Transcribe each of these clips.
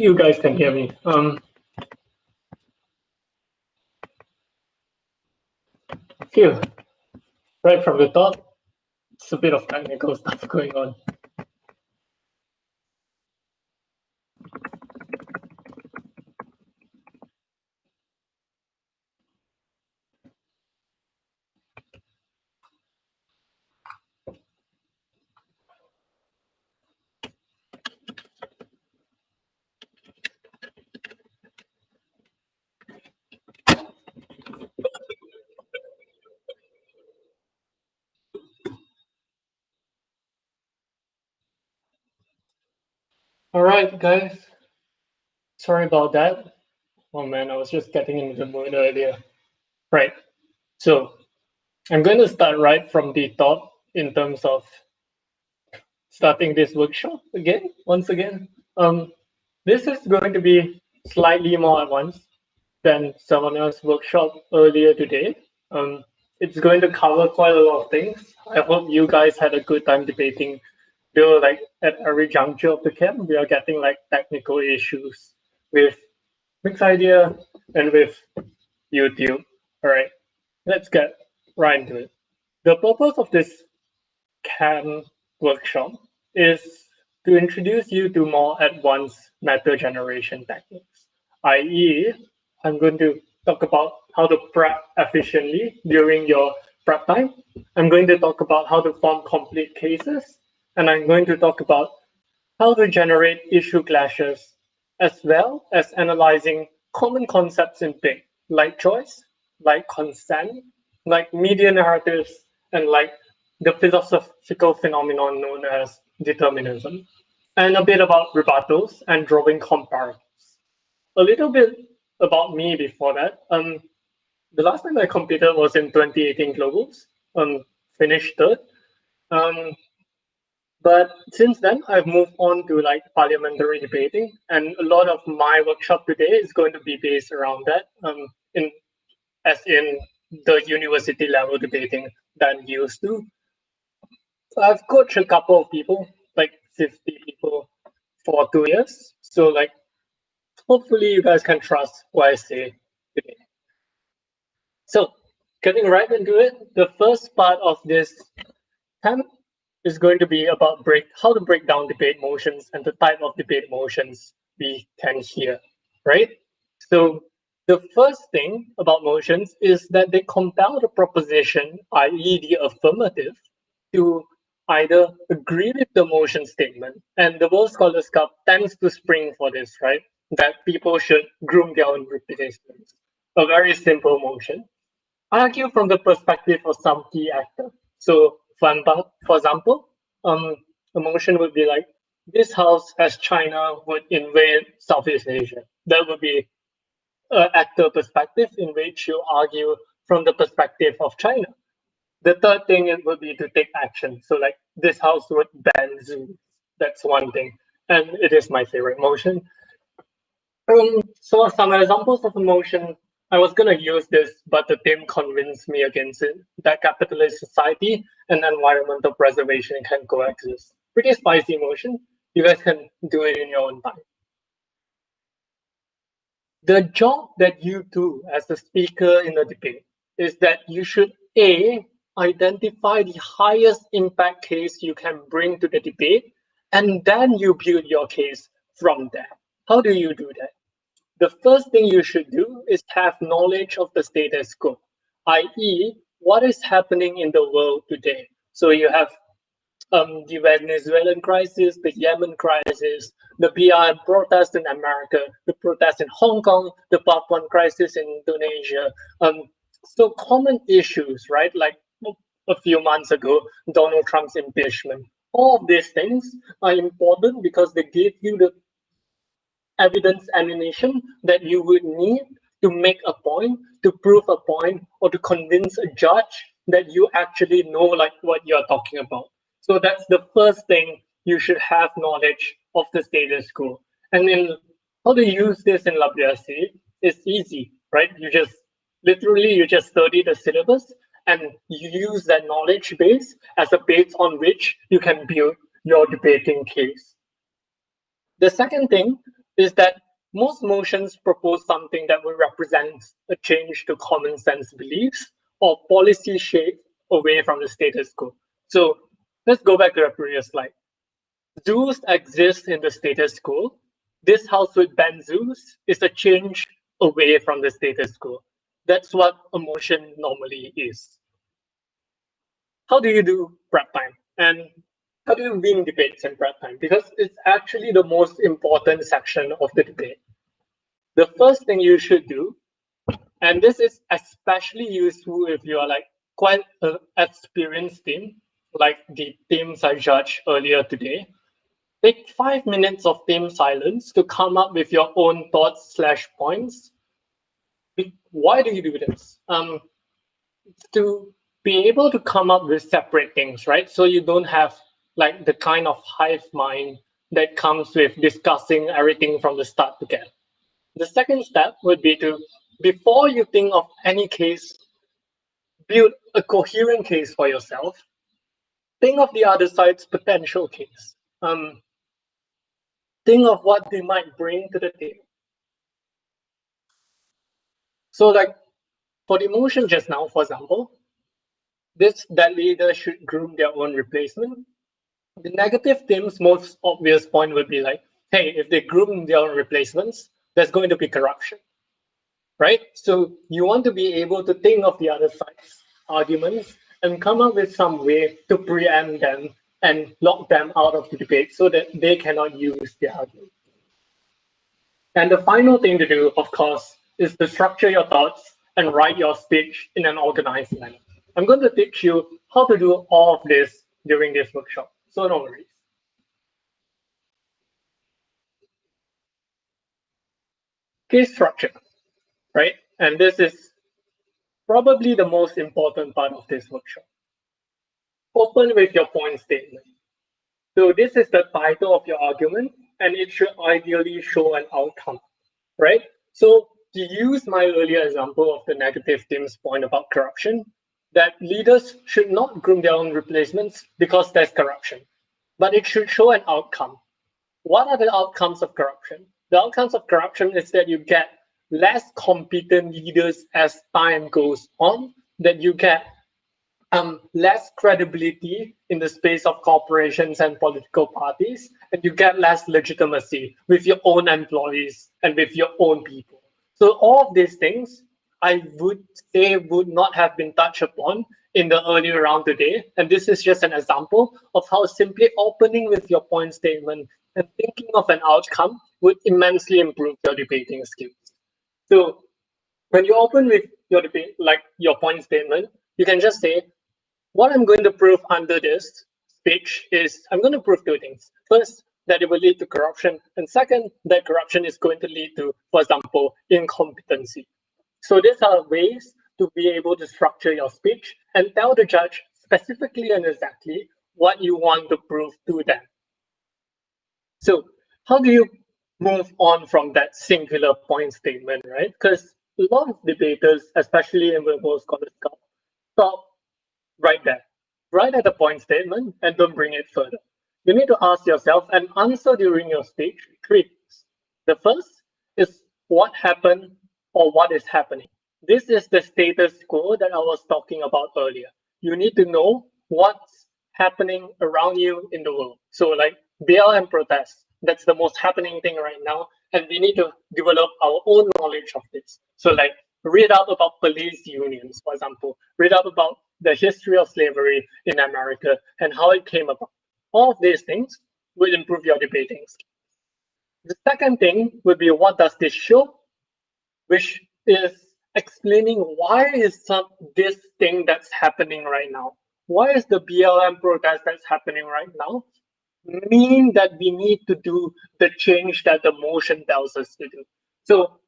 You guys can hear me. Phew. Right from the top, it's a bit of technical stuff going on. All right, guys. Sorry about that. Oh man, I was just getting into the mood earlier. Right. So I'm going to start right from the top in terms of starting this workshop again, once again. This is going to be slightly more advanced than someone else's workshop earlier today. It's going to cover quite a lot of things. I hope you guys had a good time debating. Though, like at every juncture of the camp, we are getting like technical issues with Mixed Idea and with YouTube. All right, let's get right into it. The purpose of this camp workshop is to introduce you to more advanced matter generation techniques, i.e., I'm going to talk about how to prep efficiently during your prep time. I'm going to talk about how to form complete cases, and I'm going to talk about how to generate issue clashes, as well as analyzing common concepts in big, like choice, like consent, like media narratives, and like the philosophical phenomenon known as determinism, and a bit about rebuttals and drawing comparisons. A little bit about me before that. The last time I competed was in 2018 Globals, finished third. Um, but since then, I've moved on to like parliamentary debating, and a lot of my workshop today is going to be based around that. In as in the university level debating that I'm used to. So I've coached a couple of people, like 50 people for 2 years. So like hopefully you guys can trust what I say today. So getting right into it, the first part of this camp is going to be about how to break down debate motions and the type of debate motions we can hear, right? So the first thing about motions is that they compel the proposition, i.e. the affirmative, to either agree with the motion statement, and the World Scholars Cup tends to spring for this, right? That people should groom their own replacements. A very simple motion. Argue from the perspective of some key actor. So, for example, a motion would be like, this house as China would invade Southeast Asia. That would be an actor perspective in which you argue from the perspective of China. The third thing would be to take action. So like this house would ban zoos. That's one thing. And it is my favorite motion. So some examples of a motion, I was gonna use this, but the team convinced me against it, that capitalist society and environmental preservation can coexist. Pretty spicy motion. You guys can do it in your own time. The job that you do as a speaker in a debate is that you should A, identify the highest impact case you can bring to the debate, and then you build your case from there. How do you do that? The first thing you should do is have knowledge of the status quo, i.e., what is happening in the world today. So you have the Venezuelan crisis, the Yemen crisis, the BR protest in America, the protest in Hong Kong, the Papuan crisis in Indonesia. So common issues, right? Like a few months ago, Donald Trump's impeachment. All of these things are important because they give you the evidence ammunition that you would need to make a point, to prove a point, or to convince a judge that you actually know like what you're talking about. So that's the first thing you should have knowledge of the status quo. And then how to use this in LabWSC is easy, right? You just study the syllabus and you use that knowledge base as a base on which you can build your debating case. The second thing is that most motions propose something that will represent a change to common sense beliefs or policy shape away from the status quo. So let's go back to the previous slide. Zoos exist in the status quo. This house with Ben zoos is a change away from the status quo. That's what a motion normally is. How do you do prep time? And how do you win debates in prep time? Because it's actually the most important section of the debate. The first thing you should do, and this is especially useful if you are like quite an experienced team, like the teams I judged earlier today, take 5 minutes of team silence to come up with your own thoughts / points. Why do you do this? To be able to come up with separate things, right? So you don't have like the kind of hive mind that comes with discussing everything from the start together. The second step would be to, before you think of any case, build a coherent case for yourself. Think of the other side's potential case. Think of what they might bring to the table. So like for the motion just now, for example, that leader should groom their own replacement. The negative team's most obvious point would be like, hey, if they groom their own replacements, there's going to be corruption, right? So you want to be able to think of the other side's arguments and come up with some way to preempt them and lock them out of the debate so that they cannot use the argument. And the final thing to do, of course, is to structure your thoughts and write your speech in an organized manner. I'm going to teach you how to do all of this during this workshop, so no worries. Case structure, right? And this is probably the most important part of this workshop. Open with your point statement. So this is the title of your argument, and it should ideally show an outcome, right? So to use my earlier example of the negative team's point about corruption, that leaders should not groom their own replacements because there's corruption, but it should show an outcome. What are the outcomes of corruption? The outcomes of corruption is that you get less competent leaders as time goes on, that you get less credibility in the space of corporations and political parties, and you get less legitimacy with your own employees and with your own people. So all of these things, I would say, would not have been touched upon in the earlier round today. And this is just an example of how simply opening with your point statement and thinking of an outcome would immensely improve your debating skills. So when you open with your debate, like your point statement, you can just say, what I'm going to prove under this speech is I'm going to prove two things. First, that it will lead to corruption. And second, that corruption is going to lead to, for example, incompetency. So these are ways to be able to structure your speech and tell the judge specifically and exactly what you want to prove to them. So how do you move on from that singular point statement, right? Because a lot of debaters, especially in verbal scholars, stop right there, right at the point statement, and don't bring it further. You need to ask yourself and answer during your speech 3 things. The first is what happened or what is happening. This is the status quo that I was talking about earlier. You need to know what's happening around you in the world. So like BLM protests, that's the most happening thing right now. And we need to develop our own knowledge of this. So like read up about police unions, for example, read up about the history of slavery in America and how it came about. All of these things will improve your debating skills. The second thing would be what does this show, which is explaining why is this thing that's happening right now. Why is the BLM protest that's happening right now mean that we need to do the change that the motion tells us to do? So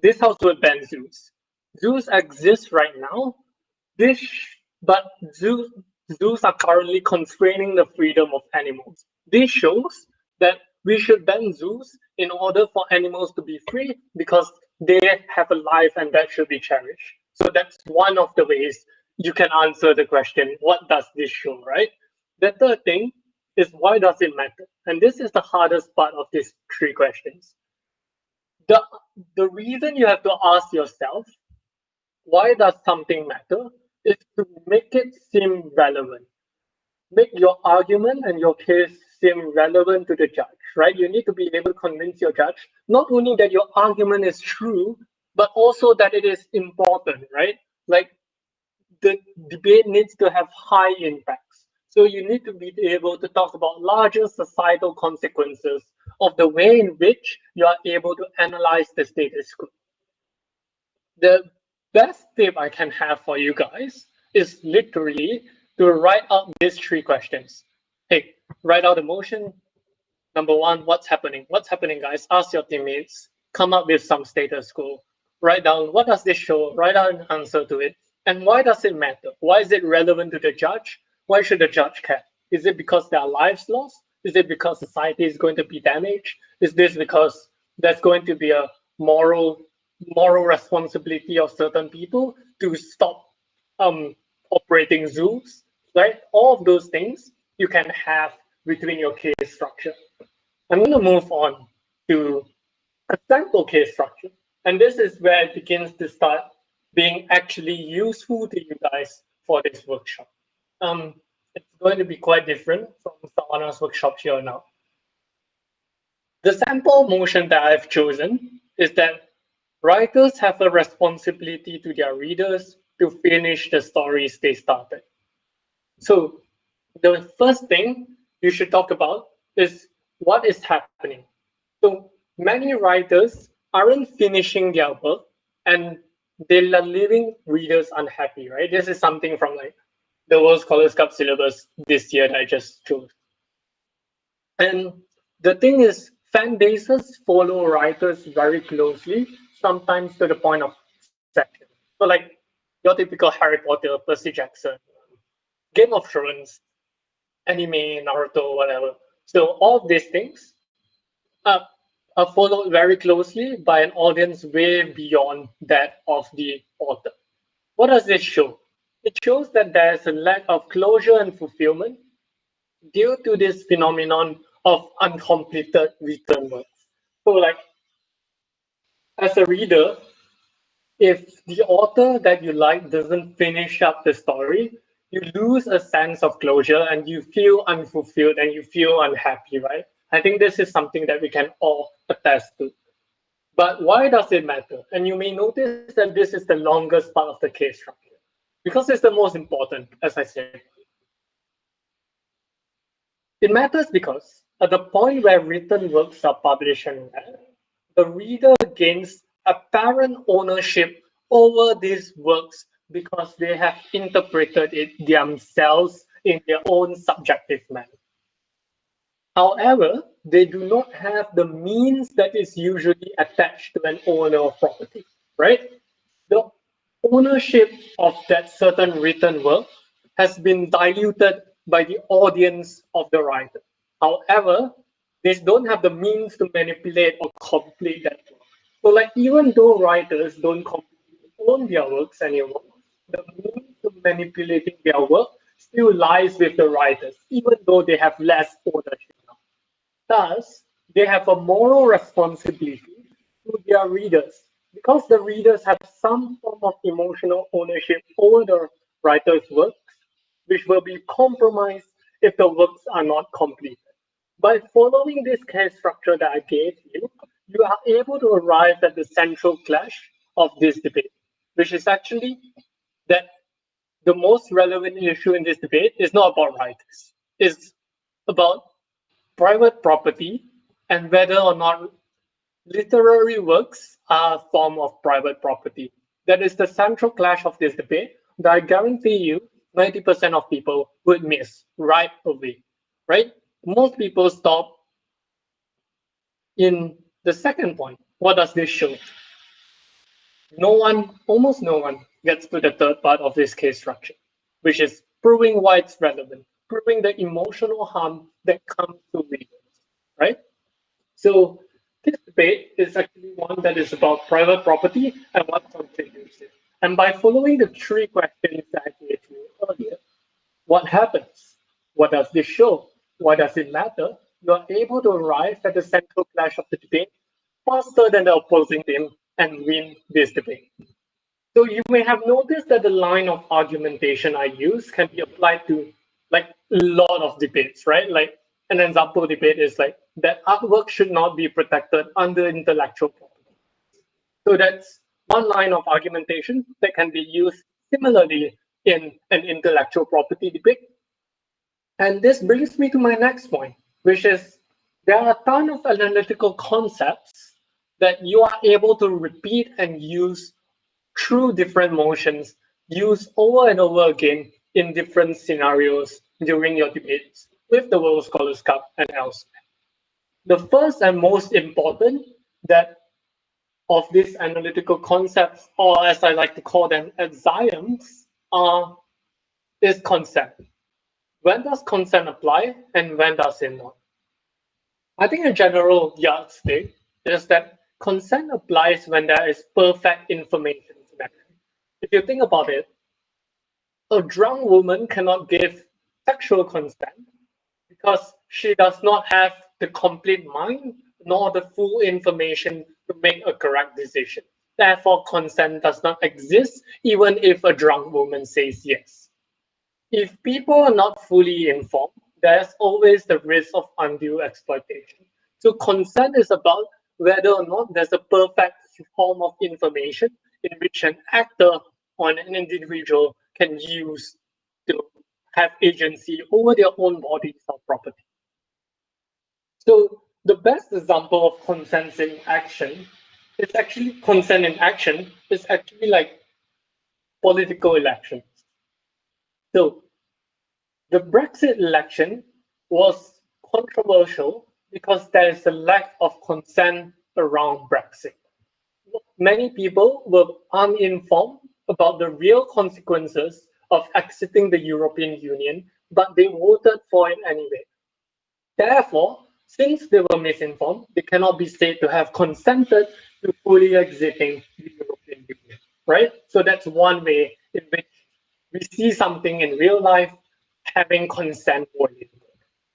this house will ban zoos. Zoos exist right now. But zoos are currently constraining the freedom of animals. This shows that we should ban zoos in order for animals to be free because they have a life and that should be cherished. So that's one of the ways you can answer the question, what does this show, right? The third thing is why does it matter? And this is the hardest part of these three questions. The reason you have to ask yourself, why does something matter, is to make it seem relevant. Make your argument and your case seem relevant to the judge, right? You need to be able to convince your judge not only that your argument is true, but also that it is important, right? Like the debate needs to have high impacts. So you need to be able to talk about larger societal consequences of the way in which you are able to analyze the status quo. The best tip I can have for you guys is literally to write out these three questions. Hey, write out the motion. Number one, what's happening? What's happening, guys? Ask your teammates. Come up with some status quo. Write down what does this show? Write out an answer to it. And why does it matter? Why is it relevant to the judge? Why should the judge care? Is it because there are lives lost? Is it because society is going to be damaged? Is this because there's going to be a moral responsibility of certain people to stop operating zoos? Right? All of those things you can have between your case structure. I'm going to move on to a sample case structure. And this is where it begins to start being actually useful to you guys for this workshop. It's going to be quite different from Savannah's workshop here now. The sample motion that I've chosen is that writers have a responsibility to their readers to finish the stories they started. So the first thing you should talk about is what is happening. So many writers aren't finishing their work and they are leaving readers unhappy, right? This is something from like the World Scholars Cup syllabus this year that I just chose. And the thing is, fan bases follow writers very closely, sometimes to the point of obsession. So like your typical Harry Potter, Percy Jackson, Game of Thrones, anime, Naruto, whatever. So all of these things are, are followed very closely by an audience way beyond that of the author. What does this show? It shows that there's a lack of closure and fulfillment due to this phenomenon of uncompleted written works. So like as a reader, if the author that you like doesn't finish up the story, you lose a sense of closure and you feel unfulfilled and you feel unhappy, right? I think this is something that we can all attest to. But why does it matter? And you may notice that this is the longest part of the case structure because it's the most important, as I said. It matters because at the point where written works are published and read, the reader gains apparent ownership over these works because they have interpreted it themselves in their own subjective manner. However, they do not have the means that is usually attached to an owner of property, right? The ownership of that certain written work has been diluted by the audience of the writer. However, they don't have the means to manipulate or complete that work. So, like, even though writers don't completely own their works anymore, the means to manipulating their work still lies with the writers, even though they have less ownership now. Thus, they have a moral responsibility to their readers because the readers have some form of emotional ownership over the writer's works, which will be compromised if the works are not completed. By following this case structure that I gave you, you are able to arrive at the central clash of this debate, which is actually that the most relevant issue in this debate is not about writers. It's about private property and whether or not literary works are a form of private property. That is the central clash of this debate that I guarantee you 90% of people would miss right away, right? Most people stop in the second point. What does this show? Almost no one gets to the third part of this case structure, which is proving why it's relevant, proving the emotional harm that comes to readers, right? So this debate is actually one that is about private property and what contributes it. And by following the three questions that I gave you earlier, what happens? What does this show? Why does it matter? You are able to arrive at the central clash of the debate faster than the opposing team and win this debate. So you may have noticed that the line of argumentation I use can be applied to like a lot of debates, right? Like an example debate is like that artwork should not be protected under intellectual property. So that's one line of argumentation that can be used similarly in an intellectual property debate. And this brings me to my next point, which is there are a ton of analytical concepts that you are able to repeat and use through different motions, use over and over again in different scenarios during your debates with the World Scholars Cup and elsewhere. The first and most important that of these analytical concepts, or as I like to call them, axioms, is consent. When does consent apply and when does it not? I think a general yardstick is that consent applies when there is perfect information symmetry. If you think about it, a drunk woman cannot give sexual consent because she does not have the complete mind nor the full information to make a correct decision. Therefore, consent does not exist even if a drunk woman says yes. If people are not fully informed, there's always the risk of undue exploitation. So consent is about whether or not there's a perfect form of information in which an actor or an individual can use to have agency over their own bodies or property. So the best example of consent in action is actually consent in action is actually like political elections. So the Brexit election was controversial because there is a lack of consent around Brexit. Many people were uninformed about the real consequences of exiting the European Union, but they voted for it anyway. Therefore, since they were misinformed, they cannot be said to have consented to fully exiting the European Union, right? So that's one way in which we see something in real life having consent violated.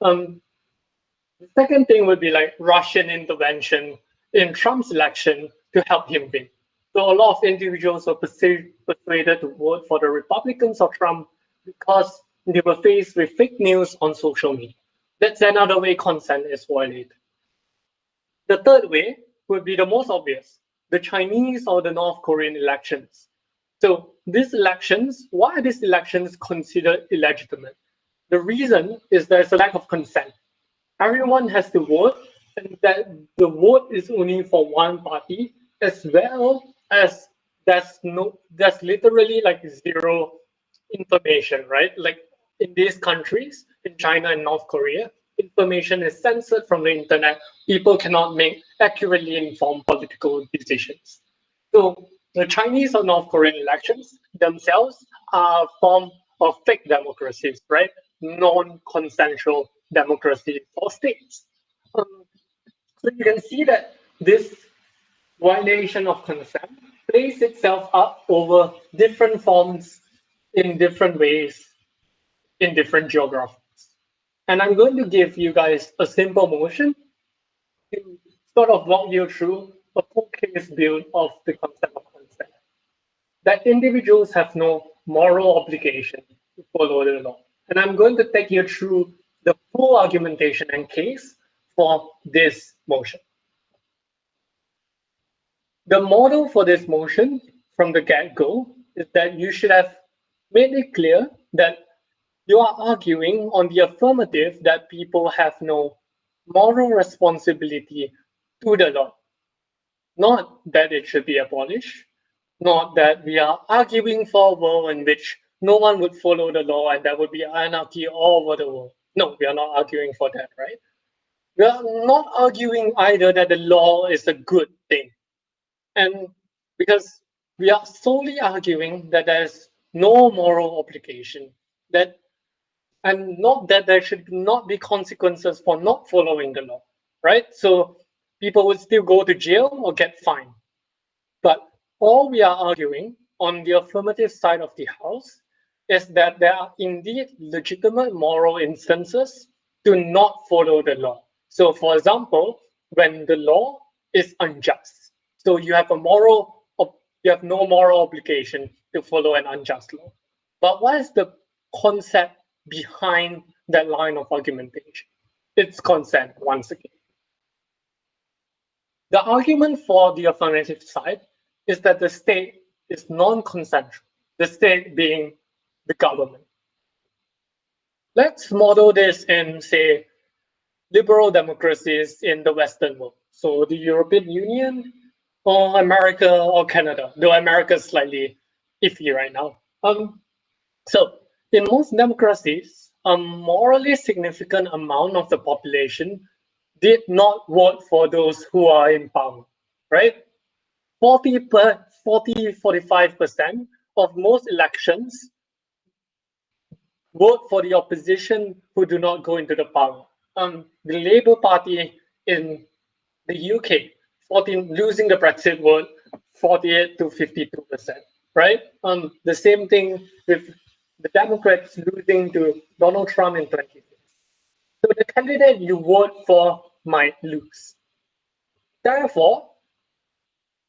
Um, the second thing would be like Russian intervention in Trump's election to help him win. So a lot of individuals were persuaded to vote for the Republicans or Trump because they were faced with fake news on social media. That's another way consent is violated. The third way would be the most obvious, the Chinese or the North Korean elections. So these elections, why are these elections considered illegitimate? The reason is there's a lack of consent. Everyone has to vote, and that the vote is only for one party, as well as there's literally like zero information, right? Like in these countries, in China and North Korea, information is censored from the internet. People cannot make accurately informed political decisions. So the Chinese or North Korean elections themselves are a form of fake democracies, right? Non-consensual democracy for states. So you can see that this violation of consent plays itself up over different forms in different ways in different geographies. And I'm going to give you guys a simple motion to sort of walk you through a full case build of the concept of consent. That individuals have no moral obligation to follow the law. And I'm going to take you through the full argumentation and case for this motion. The model for this motion from the get-go is that you should have made it clear that you are arguing on the affirmative that people have no moral responsibility to the law. Not that it should be abolished, not that we are arguing for a world in which no one would follow the law and there would be anarchy all over the world. No, we are not arguing for that, right? We are not arguing either that the law is a good thing. And because we are solely arguing that there's no moral obligation, that and not that there should not be consequences for not following the law, right? So people would still go to jail or get fined. But all we are arguing on the affirmative side of the house is that there are indeed legitimate moral instances to not follow the law. So for example, when the law is unjust, so you have no moral obligation to follow an unjust law. But what is the concept behind that line of argumentation? It's consent, once again. The argument for the affirmative side is that the state is non-consensual, the state being the government. Let's model this in, say, liberal democracies in the Western world. So the European Union or America or Canada, though America is slightly iffy right now. So in most democracies, a morally significant amount of the population did not vote for those who are in power, right? 45% of most elections vote for the opposition who do not go into the power. The Labour Party in the UK, losing the Brexit vote, 48 to 52%, right? The same thing with the Democrats losing to Donald Trump in 2016. So the candidate you vote for might lose. Therefore,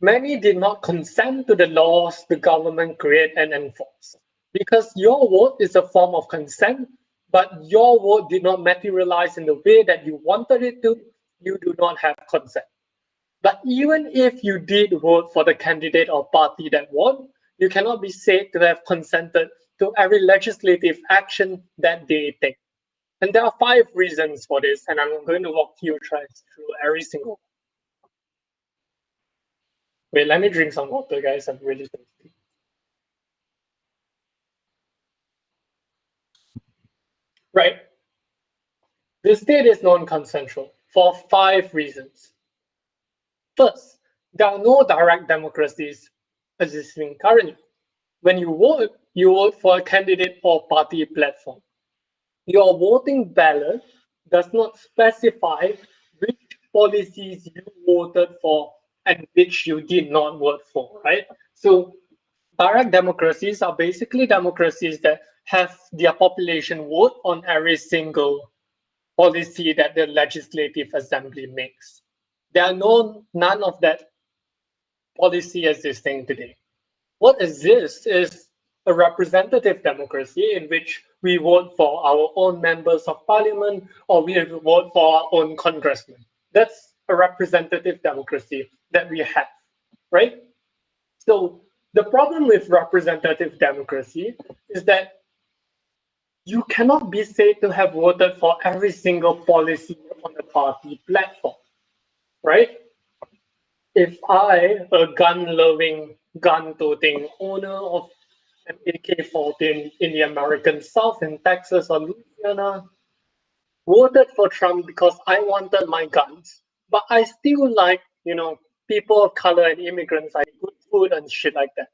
many did not consent to the laws the government create and enforce. Because your vote is a form of consent, but your vote did not materialize in the way that you wanted it to, you do not have consent. But even if you did vote for the candidate or party that won, you cannot be said to have consented to every legislative action that they take. And there are 5 reasons for this, and I'm going to walk you through every single one. Wait, let me drink some water, guys. I'm really thirsty. Right. The state is non-consensual for 5 reasons. First, there are no direct democracies existing currently. When you vote for a candidate or party platform. Your voting ballot does not specify which policies you voted for and which you did not vote for, right? So direct democracies are basically democracies that have their population vote on every single policy that the legislative assembly makes. There are none of that policy existing today. What exists is a representative democracy in which we vote for our own members of parliament or we vote for our own congressmen. That's a representative democracy that we have, right? So the problem with representative democracy is that you cannot be said to have voted for every single policy on the party platform, right? If I, a gun-loving, gun-toting owner of an AK-14 in the American South, in Texas or Louisiana, voted for Trump because I wanted my guns, but I still like, people of color and immigrants, I good food and shit like that.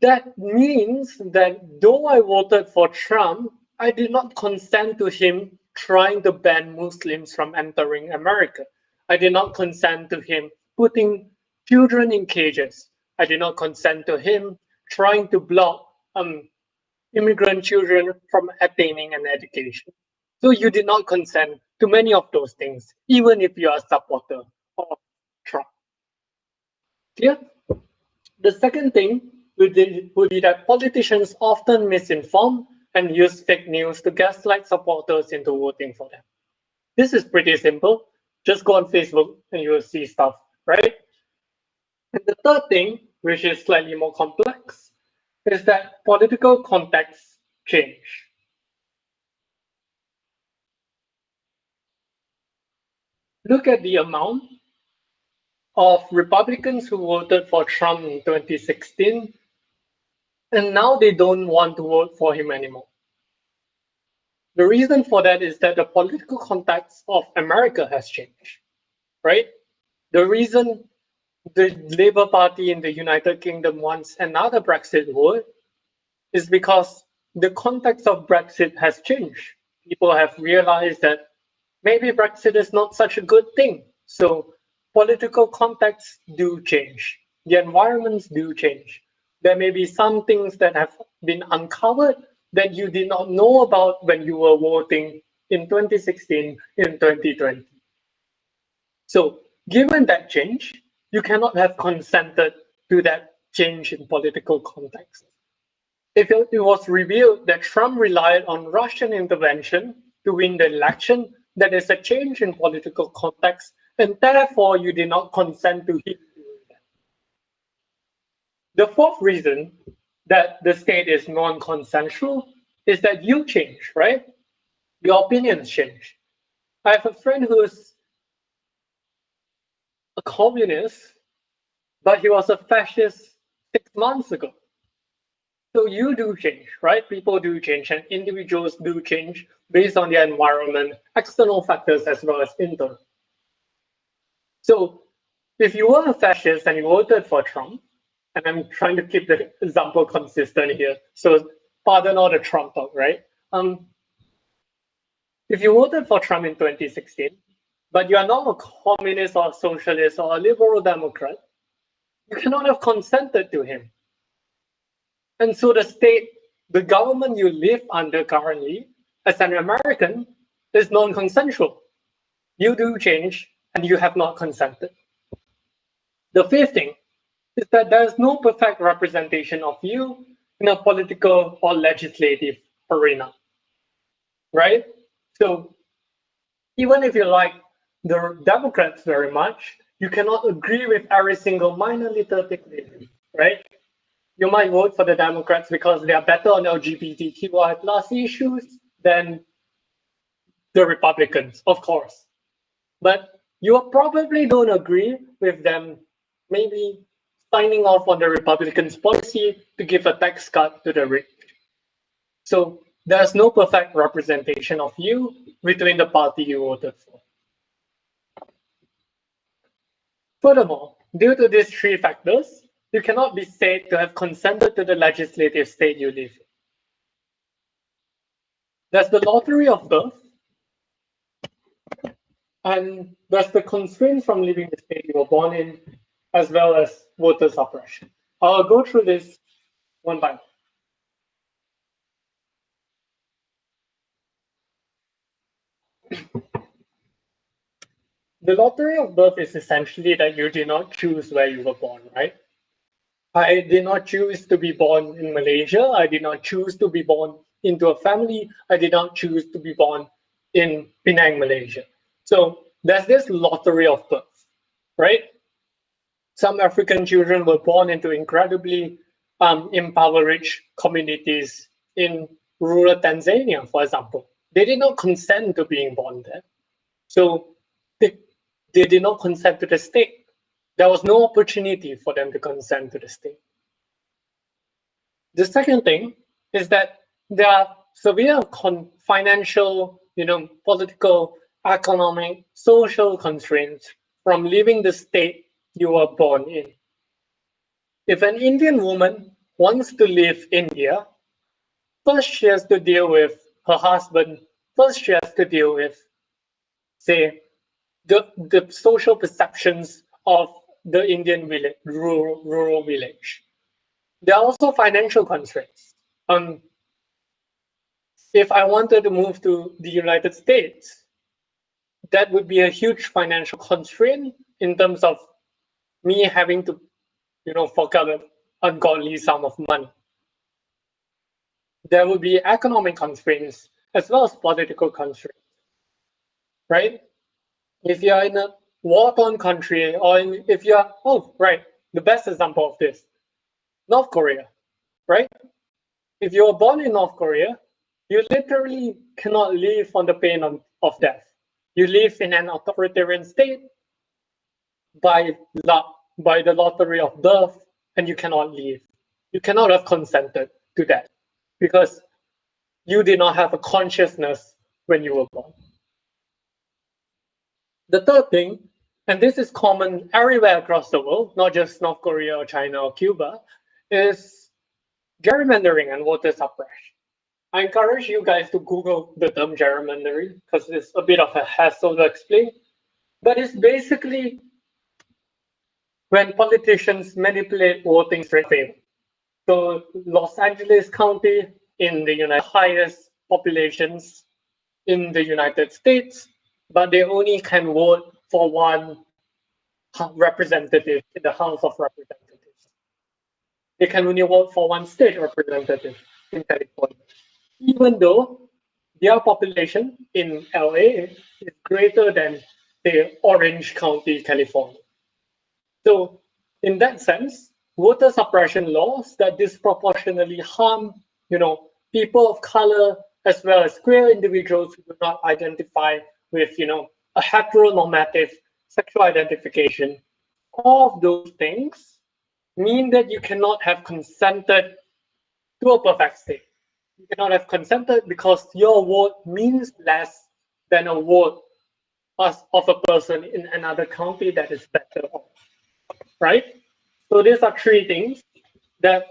That means that though I voted for Trump, I did not consent to him trying to ban Muslims from entering America. I did not consent to him putting children in cages. I did not consent to him trying to block immigrant children from attaining an education. So you did not consent to many of those things, even if you are a supporter of Trump. Clear? The second thing would be that politicians often misinform and use fake news to gaslight supporters into voting for them. This is pretty simple. Just go on Facebook and you will see stuff, right? And the third thing, which is slightly more complex, is that political contexts change. Look at the amount of Republicans who voted for Trump in 2016, and now they don't want to vote for him anymore. The reason for that is that the political context of America has changed, right? The reason the Labour Party in the United Kingdom wants another Brexit vote is because the context of Brexit has changed. People have realized that maybe Brexit is not such a good thing. So political contexts do change. The environments do change. There may be some things that have been uncovered that you did not know about when you were voting in 2016, in 2020. So given that change, you cannot have consented to that change in political context. If it was revealed that Trump relied on Russian intervention to win the election, that is a change in political context, and therefore you did not consent to him doing that. The fourth reason that the state is non-consensual is that you change, right? Your opinions change. I have a friend who's a communist, but he was a fascist 6 months ago. So you do change, right? People do change, and individuals do change based on their environment, external factors as well as internal. So if you were a fascist and you voted for Trump, and I'm trying to keep the example consistent here, so pardon all the Trump talk, right? If you voted for Trump in 2016, but you are not a communist or a socialist or a liberal Democrat, you cannot have consented to him. And so the state, the government you live under currently, as an American, is non-consensual. You do change and you have not consented. The fifth thing is that there is no perfect representation of you in a political or legislative arena, right? So even if you like the Democrats very much, you cannot agree with every single minor little thing, right? You might vote for the Democrats because they are better on LGBTQI plus issues than the Republicans, of course. But you probably don't agree with them maybe signing off on the Republicans' policy to give a tax cut to the rich. So there's no perfect representation of you between the party you voted for. Furthermore, due to these three factors, you cannot be said to have consented to the legislative state you live in. There's the lottery of birth, and there's the constraints from living the state you were born in, as well as voter suppression. I'll go through this one by one. The lottery of birth is essentially that you did not choose where you were born, right? I did not choose to be born in Malaysia. I did not choose to be born into a family. I did not choose to be born in Penang, Malaysia. So there's this lottery of birth, right? Some African children were born into incredibly impoverished communities in rural Tanzania, for example. They did not consent to being born there. So they did not consent to the state. There was no opportunity for them to consent to the state. The second thing is that there are severe financial, political, economic, social constraints from leaving the state you were born in. If an Indian woman wants to leave India, first she has to deal with her husband. First she has to deal with, say, the social perceptions of the Indian village, rural village. There are also financial constraints. If I wanted to move to the United States, that would be a huge financial constraint in terms of me having to, fork out an ungodly sum of money. There will be economic constraints as well as political constraints, right? If you're in a war-torn country, or if you're, the best example of this, North Korea, right? If you were born in North Korea, you literally cannot live on the pain of death. You live in an authoritarian state by the lottery of birth, and you cannot leave. You cannot have consented to that because you did not have a consciousness when you were born. The third thing, and this is common everywhere across the world, not just North Korea or China or Cuba, is gerrymandering and voter suppression. I encourage you guys to Google the term gerrymandering because it's a bit of a hassle to explain. But it's basically when politicians manipulate voting straight favor. So Los Angeles County, in the highest populations in the United States, but they only can vote for one representative in the House of Representatives. They can only vote for one state representative in California, even though their population in LA is greater than, say, Orange County, California. So in that sense, voter suppression laws that disproportionately harm, people of color as well as queer individuals who do not identify with, a heteronormative sexual identification, all of those things mean that you cannot have consented to a perfect state. You cannot have consented because your vote means less than a vote of a person in another county that is better off, right? So these are three things that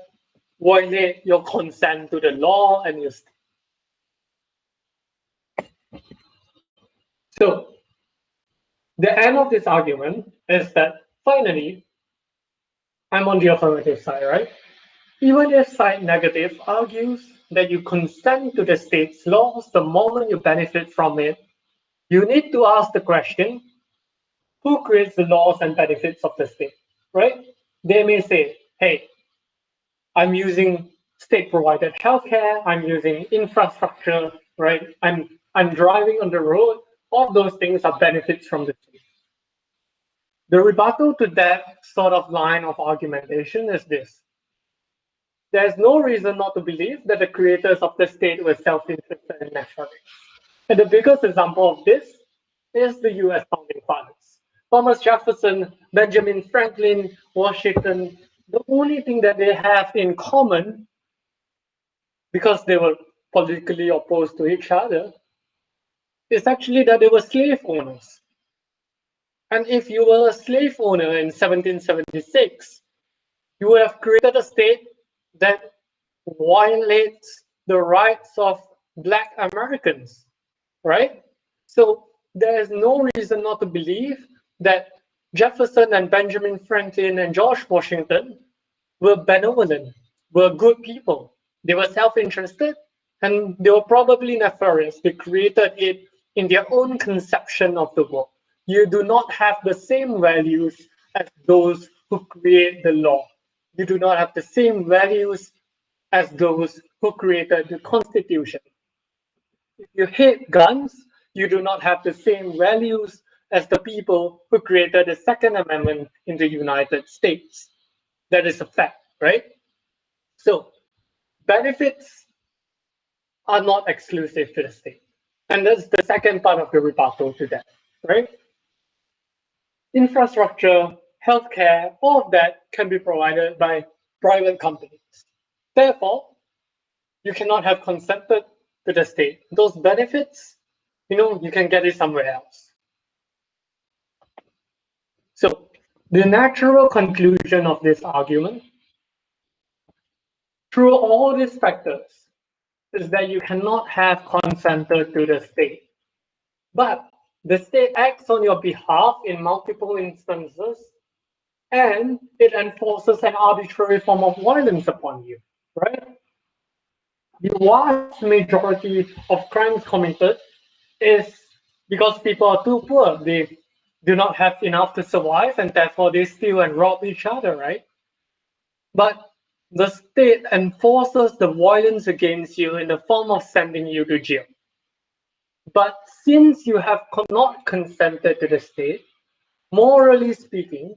violate your consent to the law and your state. So the end of this argument is that finally, I'm on the affirmative side, right? Even if side negative argues that you consent to the state's laws the moment you benefit from it, you need to ask the question, who creates the laws and benefits of the state, right? They may say, hey, I'm using state-provided healthcare, I'm using infrastructure, right? I'm driving on the road. All those things are benefits from the state. The rebuttal to that sort of line of argumentation is this. There's no reason not to believe that the creators of the state were self-interested and nationalistic. And the biggest example of this is the US founding fathers. Thomas Jefferson, Benjamin Franklin, Washington, the only thing that they have in common, because they were politically opposed to each other, is actually that they were slave owners. And if you were a slave owner in 1776, you would have created a state that violates the rights of Black Americans, right? So there is no reason not to believe that Jefferson and Benjamin Franklin and George Washington were benevolent, were good people. They were self-interested, and they were probably nefarious. They created it in their own conception of the world. You do not have the same values as those who create the law. You do not have the same values as those who created the Constitution. If you hate guns, you do not have the same values as the people who created the Second Amendment in the United States. That is a fact, right? So benefits are not exclusive to the state. And that's the second part of the rebuttal to that, right? Infrastructure, healthcare, all of that can be provided by private companies. Therefore, you cannot have consented to the state. Those benefits, you can get it somewhere else. So the natural conclusion of this argument, through all these factors, is that you cannot have consented to the state. But the state acts on your behalf in multiple instances, and it enforces an arbitrary form of violence upon you, right? The vast majority of crimes committed is because people are too poor. They do not have enough to survive, and therefore they steal and rob each other, right? But the state enforces the violence against you in the form of sending you to jail. But since you have not consented to the state, morally speaking,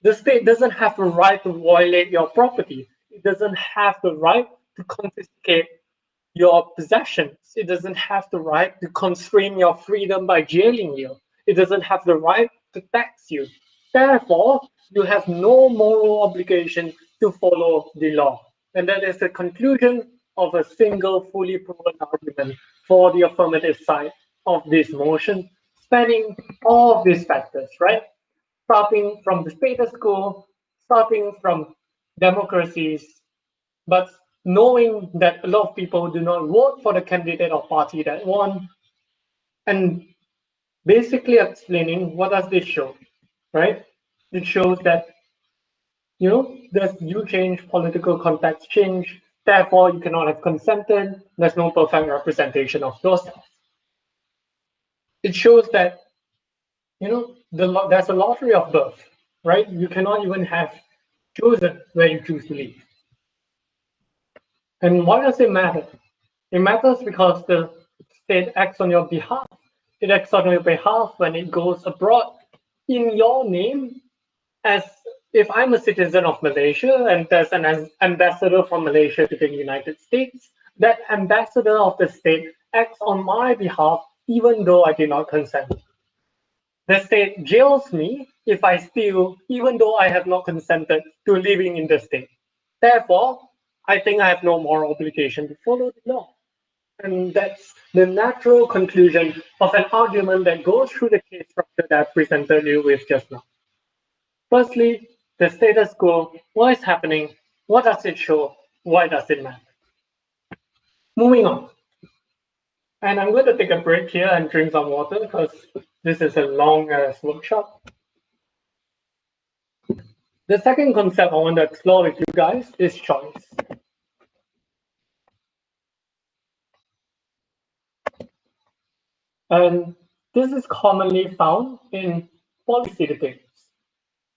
the state doesn't have the right to violate your property. It doesn't have the right to confiscate your possessions. It doesn't have the right to constrain your freedom by jailing you. It doesn't have the right to tax you. Therefore, you have no moral obligation to follow the law. And that is the conclusion of a single fully proven argument for the affirmative side of this motion, spanning all of these factors, right? Starting from the status quo, starting from democracies, but knowing that a lot of people do not vote for the candidate or party that won, and basically explaining what does this show, right? It shows that, as you change, political context change, Therefore, you cannot have consented. There's no perfect representation of yourself. It shows that, there's a lottery of birth, right? You cannot even have chosen where you choose to live. And why does it matter? It matters because the state acts on your behalf. It acts on your behalf when it goes abroad in your name, as if I'm a citizen of Malaysia and there's an ambassador from Malaysia to the United States, that ambassador of the state acts on my behalf even though I did not consent. The state jails me if I steal, even though I have not consented to living in the state. Therefore, I think I have no moral obligation to follow the law. And that's the natural conclusion of an argument that goes through the case structure that I presented you with just now. Firstly, the status quo, what is happening, what does it show, why does it matter? Moving on. And I'm going to take a break here and drink some water because this is a long workshop. The second concept I want to explore with you guys is choice. And this is commonly found in policy debates.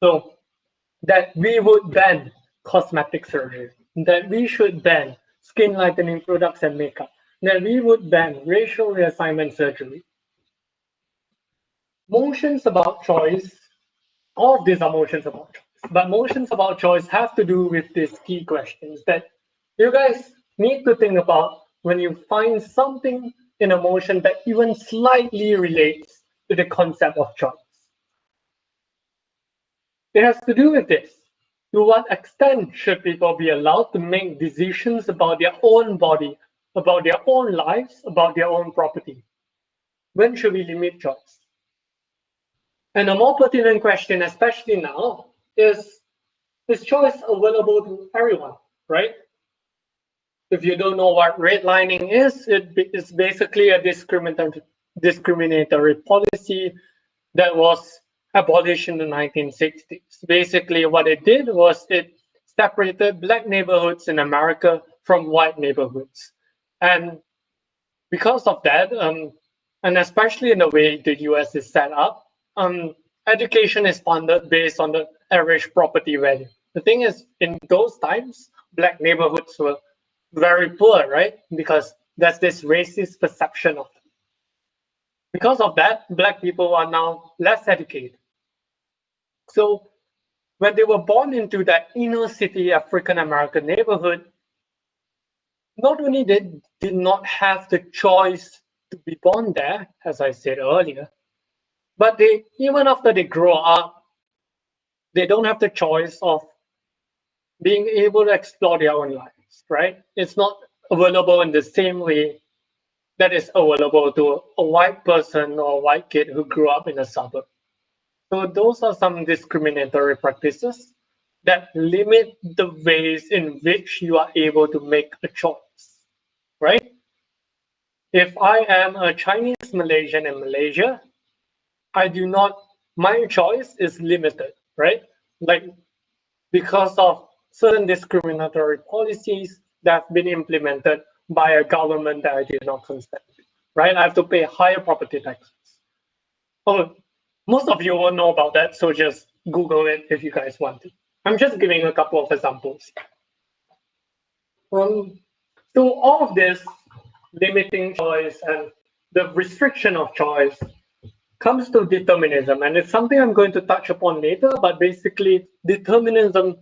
So that we would ban cosmetic surgery, that we should ban skin lightening products and makeup, that we would ban racial reassignment surgery. Motions about choice, all of these are motions about choice, but motions about choice have to do with these key questions that you guys need to think about when you find something in a motion that even slightly relates to the concept of choice. It has to do with this. To what extent should people be allowed to make decisions about their own body, about their own lives, about their own property? When should we limit choice? And a more pertinent question, especially now, is choice available to everyone, right? If you don't know what redlining is, it's basically a discriminatory policy that was abolished in the 1960s. Basically, what it did was it separated Black neighborhoods in America from white neighborhoods. And because of that, and especially in the way the US is set up, education is funded based on the average property value. The thing is, in those times, Black neighborhoods were very poor, right? Because there's this racist perception of them. Because of that, Black people are now less educated. So when they were born into that inner city African American neighborhood, not only they did not have the choice to be born there, as I said earlier, but they, even after they grow up, they don't have the choice of being able to explore their own lives, right? It's not available in the same way that is available to a white person or a white kid who grew up in a suburb. So those are some discriminatory practices that limit the ways in which you are able to make a choice, right? If I am a Chinese Malaysian in Malaysia, my choice is limited, right? Like, because of certain discriminatory policies that have been implemented by a government that I did not consent to, right? I have to pay higher property taxes. Oh, most of you won't know about that, so just Google it if you guys want to. I'm just giving a couple of examples. So all of this limiting choice and the restriction of choice comes to determinism, and it's something I'm going to touch upon later, but basically determinism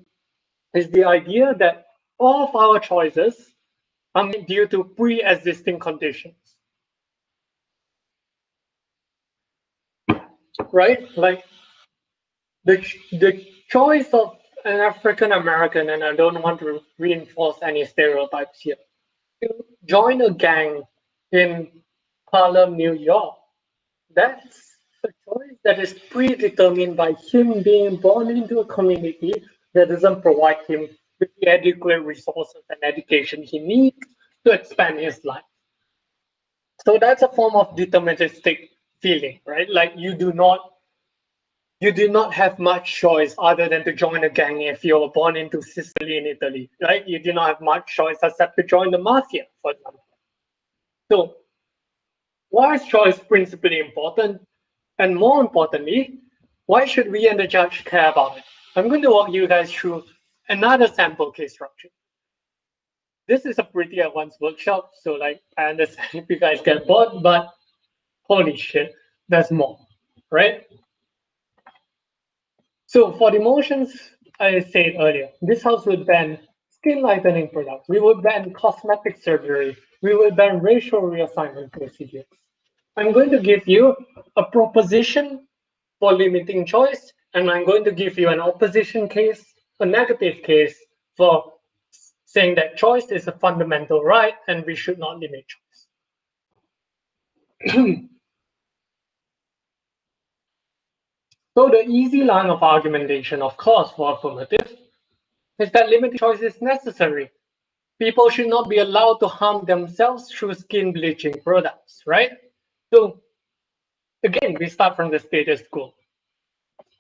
is the idea that all of our choices are made due to pre-existing conditions. Right? Like the choice of an African American, and I don't want to reinforce any stereotypes here, to join a gang in Harlem, New York, that's a choice that is predetermined by him being born into a community that doesn't provide him with the adequate resources and education he needs to expand his life. So that's a form of deterministic feeling, right? Like you do not you do not have much choice other than to join a gang if you were born into Sicily in Italy, right? You do not have much choice except to join the mafia, for example. So why is choice principally important? And more importantly, why should we and the judge care about it? I'm going to walk you guys through another sample case structure. This is a pretty advanced workshop, so like I understand if you guys get bored, but holy shit, there's more, right? So for the motions, I said earlier, this house would ban skin lightening products. We would ban cosmetic surgery. We would ban racial reassignment procedures. I'm going to give you a proposition for limiting choice, and I'm going to give you an opposition case, a negative case for saying that choice is a fundamental right and we should not limit choice. So the easy line of argumentation, of course, for affirmative is that limited choice is necessary. People should not be allowed to harm themselves through skin bleaching products, right? So again, we start from the status quo.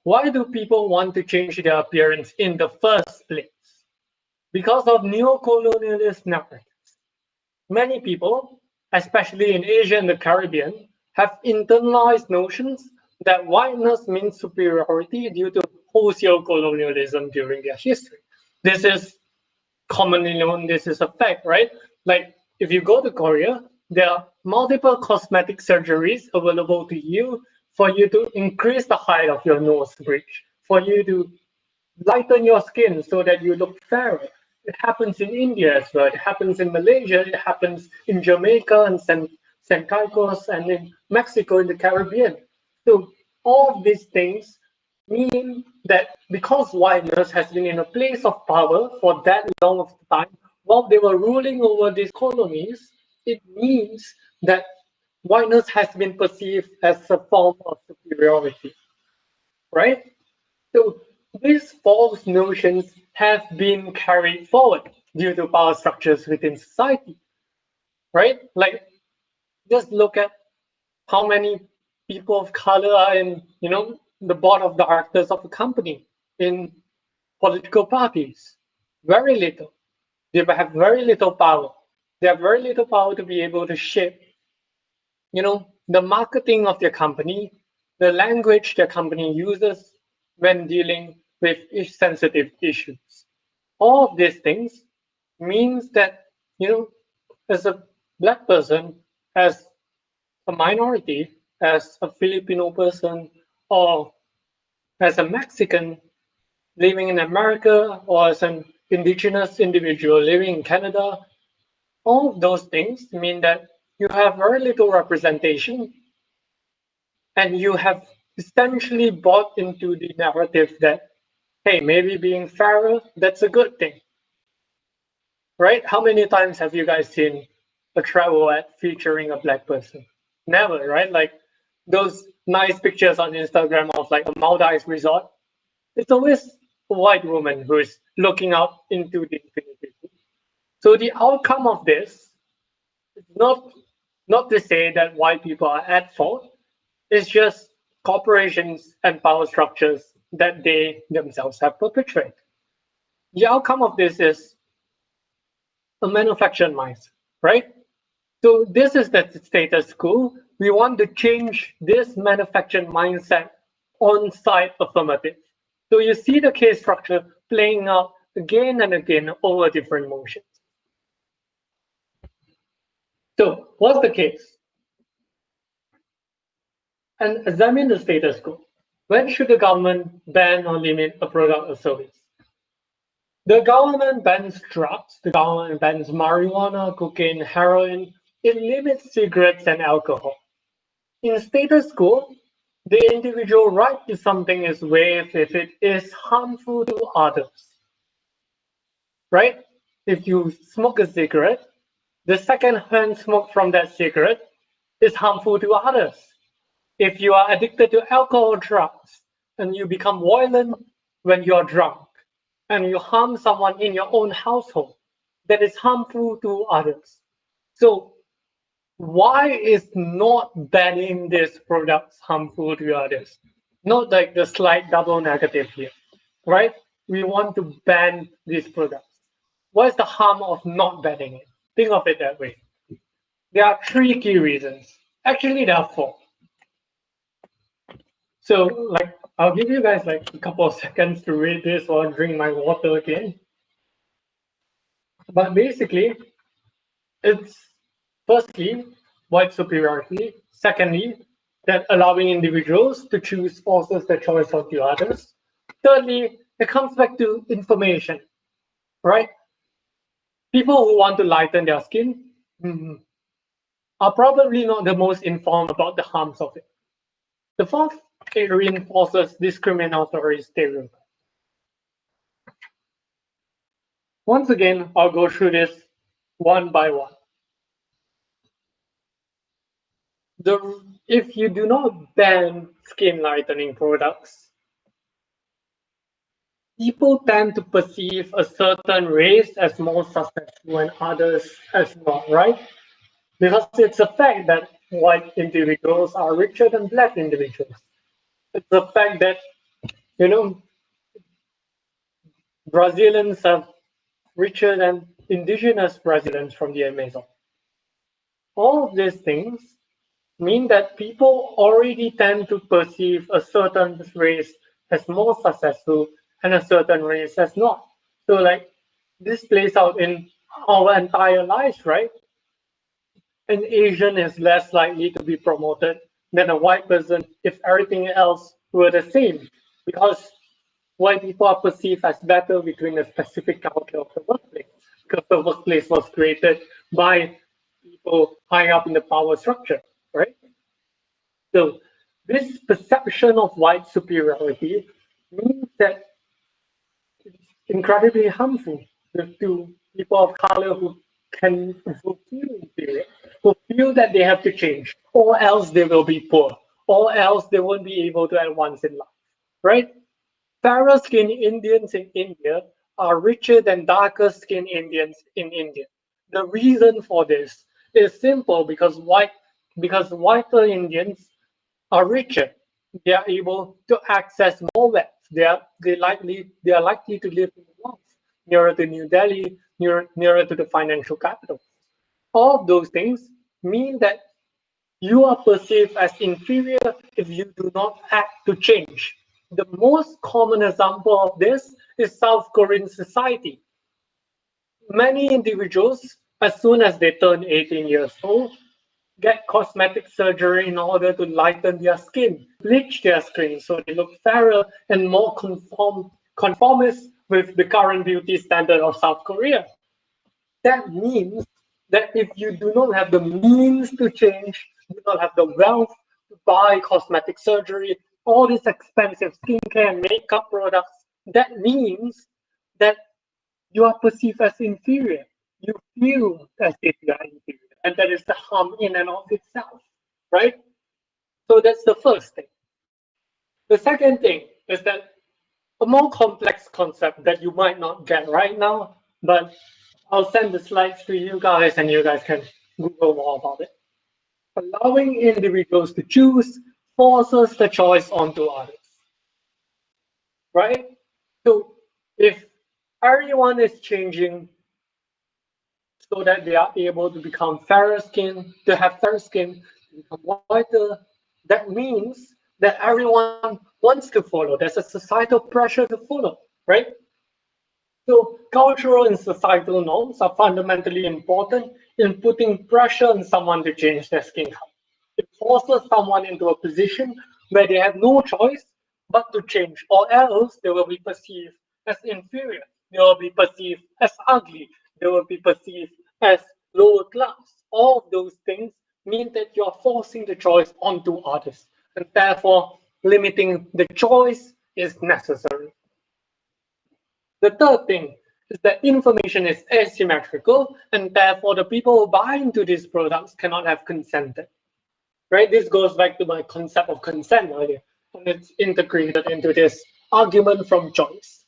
Why do people want to change their appearance in the first place? Because of neo-colonialist narratives. Many people, especially in Asia and the Caribbean, have internalized notions that whiteness means superiority due to wholesale colonialism during their history. This is commonly known, this is a fact, right? Like if you go to Korea, there are multiple cosmetic surgeries available to you for you to increase the height of your nose bridge, for you to lighten your skin so that you look fairer. It happens in India as well. It happens in Malaysia. It happens in Jamaica and San Carlos and in Mexico in the Caribbean. So all of these things mean that because whiteness has been in a place of power for that long of time, while they were ruling over these colonies, it means that whiteness has been perceived as a form of superiority, right? So these false notions have been carried forward due to power structures within society, right? Like just look at how many people of color are in, the board of directors of a company in political parties. Very little. They have very little power. They have very little power to be able to shape, the marketing of their company, the language their company uses when dealing with sensitive issues. All of these things means that, as a black person, as a minority, as a Filipino person, or as a Mexican living in America, or as an indigenous individual living in Canada, all of those things mean that you have very little representation and you have essentially bought into the narrative that, hey, maybe being fairer, that's a good thing, right? How many times have you guys seen a travel ad featuring a black person? Never, right? Like those nice pictures on Instagram of like a Maldives resort. It's always a white woman who is looking out into the infinity. So the outcome of this is not to say that white people are at fault. It's just corporations and power structures that they themselves have perpetrated. The outcome of this is a manufactured mindset, right? So this is the status quo. We want to change this manufactured mindset on-site affirmative. So you see the case structure playing out again and again over different motions. So what's the case? And examine the status quo. When should the government ban or limit a product or service? The government bans drugs, the government bans marijuana, cocaine, heroin, it limits cigarettes and alcohol. In status quo, the individual right to something is waived if it is harmful to others. Right? If you smoke a cigarette, the second-hand smoke from that cigarette is harmful to others. If you are addicted to alcohol or drugs and you become violent when you're drunk and you harm someone in your own household, that is harmful to others. So why is not banning these products harmful to others? Note like the slight double negative here, right? We want to ban these products. What is the harm of not banning it? Think of it that way. There are three key reasons. Actually, there are four. So, like, I'll give you guys like a couple of seconds to read this while I drink my water again. But basically, it's firstly white superiority. Secondly, that allowing individuals to choose forces the choice of the others. Thirdly, it comes back to information, right? People who want to lighten their skin are probably not the most informed about the harms of it. The fourth, it reinforces discriminatory stereotypes. Once again, I'll go through this one by one. If you do not ban skin lightening products, people tend to perceive a certain race as more successful and others as not, right? Because it's a fact that white individuals are richer than black individuals. It's a fact that, you know, Brazilians are richer than indigenous Brazilians from the Amazon. All of these things mean that people already tend to perceive a certain race as more successful and a certain race as not. So like this plays out in our entire lives, right? An Asian is less likely to be promoted than a white person if everything else were the same, because white people are perceived as better between the specific culture of the workplace, because the workplace was created by people high up in the power structure, right? So this perception of white superiority means that it's incredibly harmful to people of color who feel inferior, who feel that they have to change, or else they will be poor, or else they won't be able to advance in life, right? Fairer skinned Indians in India are richer than darker skinned Indians in India. The reason for this is simple because whiter Indians are richer. They are able to access more wealth. They are likely to live in the north, nearer to New Delhi, nearer to the financial capital. All of those things mean that you are perceived as inferior if you do not act to change. The most common example of this is South Korean society. Many individuals, as soon as they turn 18 years old, get cosmetic surgery in order to lighten their skin, bleach their skin so they look fairer and more conformist with the current beauty standard of South Korea. That means that if you do not have the means to change, do not have the wealth to buy cosmetic surgery, all these expensive skincare and makeup products, that means that you are perceived as inferior. You feel as if you are inferior. And that is the harm in and of itself, right? So that's the first thing. The second thing is that a more complex concept that you might not get right now, but I'll send the slides to you guys and you guys can Google more about it. Allowing individuals to choose forces the choice onto others, right? So if everyone is changing so that they are able to become fairer skin, to have fairer skin, to become whiter, that means that everyone wants to follow. There's a societal pressure to follow, right? So cultural and societal norms are fundamentally important in putting pressure on someone to change their skin color. It forces someone into a position where they have no choice but to change, or else they will be perceived as inferior. They will be perceived as ugly. They will be perceived as lower class. All of those things mean that you are forcing the choice onto others, and therefore limiting the choice is necessary. The third thing is that information is asymmetrical, and therefore the people who buy into these products cannot have consented. Right? This goes back to my concept of consent earlier, and it's integrated into this argument from choice.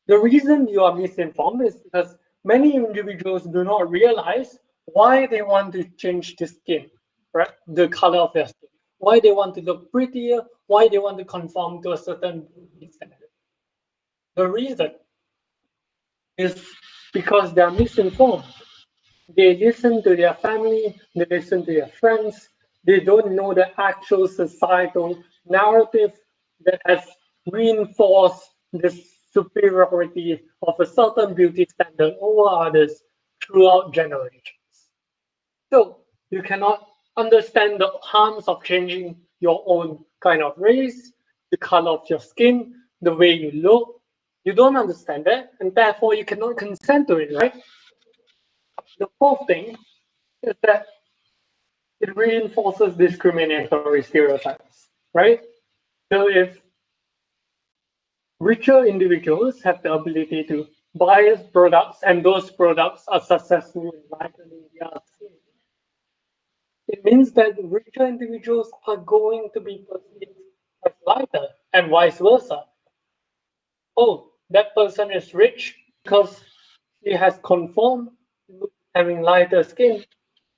The reason you are misinformed is because many individuals do not realize why they want to change the skin, right? The color of their skin. why they want to look prettier, why they want to conform to a certain beauty standard. The reason is because they are misinformed. They listen to their family, they listen to their friends, they don't know the actual societal narrative that has reinforced the superiority of a certain beauty standard over others throughout generations. So you cannot understand the harms of changing your own kind of race, the color of your skin, the way you look. You don't understand that, and therefore you cannot consent to it, right? The fourth thing is that it reinforces discriminatory stereotypes, right? So if richer individuals have the ability to buy products and those products are successful in lightening their skin, it means that richer individuals are going to be perceived as lighter and vice versa. Oh, that person is rich because he has conformed to having lighter skin,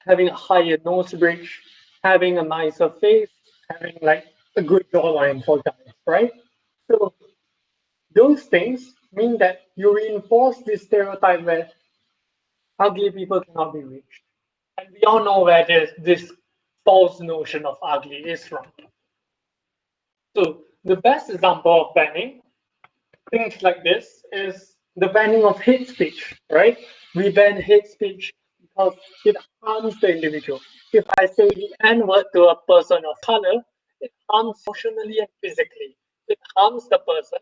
having a higher nose bridge, having a nicer face, having like a good jawline for guys, right? So those things mean that you reinforce this stereotype where ugly people cannot be rich. And we all know where this false notion of ugly is from. So the best example of banning things like this is the banning of hate speech, right? We ban hate speech because it harms the individual. If I say the N word to a person of color, it harms emotionally and physically. It harms the person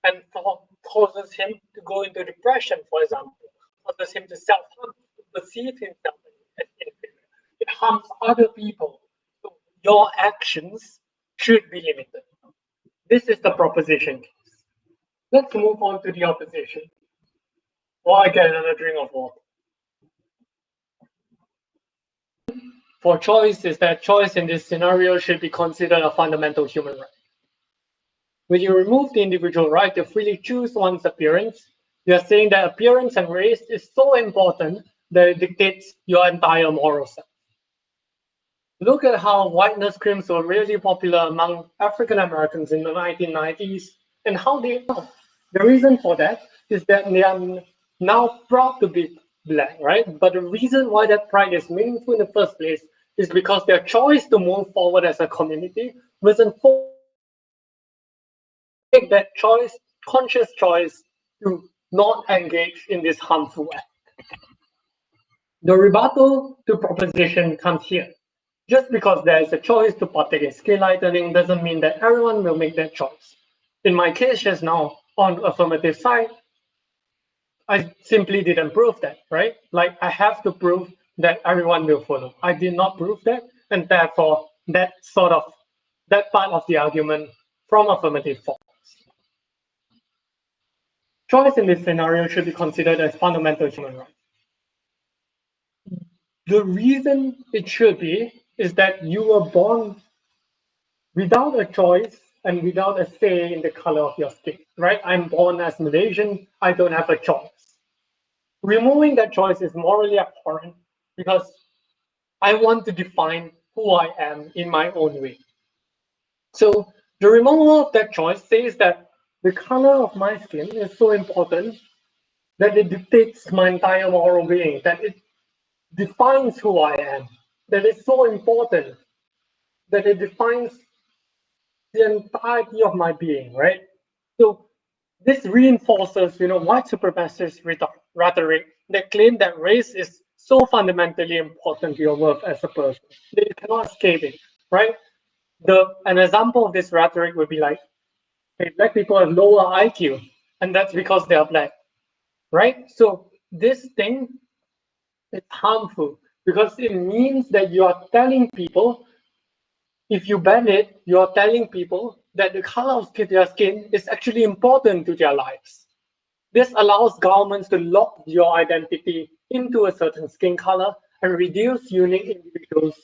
and causes him to go into depression, for example, causes him to self-harm, to perceive himself as inferior. It harms other people. So your actions should be limited. This is the proposition. Let's move on to the opposition. Or I get another drink of water. For choice is that choice in this scenario should be considered a fundamental human right. When you remove the individual right to freely choose one's appearance, you are saying that appearance and race is so important that it dictates your entire moral self. Look at how whiteness creams were really popular among African Americans in the 1990s and how they are. The reason for that is that they are now proud to be black, right? But the reason why that pride is meaningful in the first place is because their choice to move forward as a community wasn't for make that choice, conscious choice to not engage in this harmful act. The rebuttal to proposition comes here. Just because there is a choice to partake in skin lightening doesn't mean that everyone will make that choice. In my case just now, on affirmative side, I simply didn't prove that, right? Like I have to prove that everyone will follow. I did not prove that, and therefore that part of the argument from affirmative falls. Choice in this scenario should be considered as fundamental human right. The reason it should be is that you were born without a choice and without a say in the color of your skin, right? I'm born as Malaysian, I don't have a choice. Removing that choice is morally abhorrent because I want to define who I am in my own way. So the removal of that choice says that the color of my skin is so important that it dictates my entire moral being, that it defines who I am, that it's so important that it defines the entirety of my being, right? So this reinforces, white supremacist rhetoric that claim that race is so fundamentally important to your worth as a person that you cannot escape it, right? An example of this rhetoric would be like, hey, black people have lower IQ, and that's because they are black, right? So this thing is harmful because it means that you are telling people, if you ban it, you are telling people that the color of their skin is actually important to their lives. This allows governments to lock your identity into a certain skin color and reduce unique individuals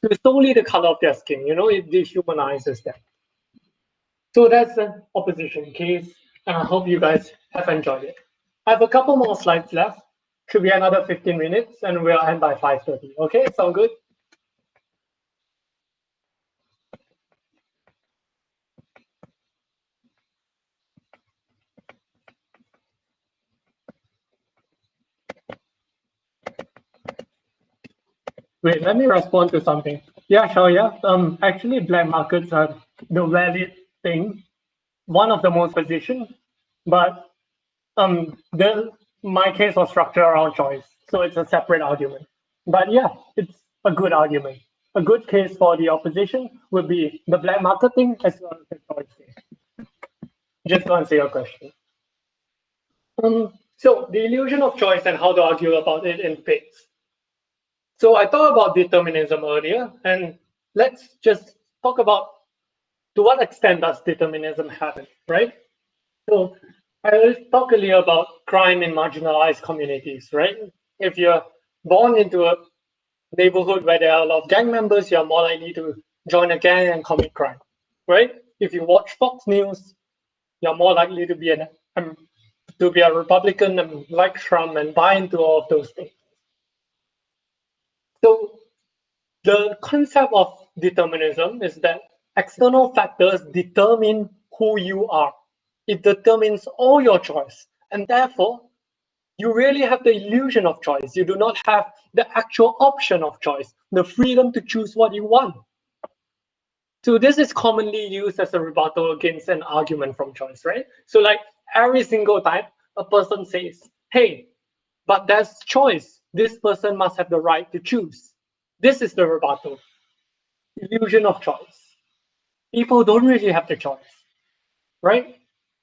to solely the color of their skin. It dehumanizes them. So that's an opposition case, and I hope you guys have enjoyed it. I have a couple more slides left. Should be another 15 minutes, and we'll end by 5:30. Okay, sound good? Wait, let me respond to something. Yeah, sure, yeah. Actually, black markets are the valid thing, one of the most positioned, but my case was structured around choice, so it's a separate argument. But yeah, it's a good argument. A good case for the opposition would be the black market thing as well as the choice thing. Just to answer your question. So the illusion of choice and how to argue about it in bits. So I talked about determinism earlier, and let's just talk about to what extent does determinism happen, right? So I talked earlier about crime in marginalized communities, right? If you're born into a neighborhood where there are a lot of gang members, you're more likely to join a gang and commit crime, right? If you watch Fox News, you're more likely to be a Republican and like Trump and buy into all of those things. So the concept of determinism is that external factors determine who you are. It determines all your choice, and therefore you really have the illusion of choice. You do not have the actual option of choice, the freedom to choose what you want. So this is commonly used as a rebuttal against an argument from choice, right? So like every single time a person says, hey, but there's choice. This person must have the right to choose. This is the rebuttal. Illusion of choice. People don't really have the choice, right?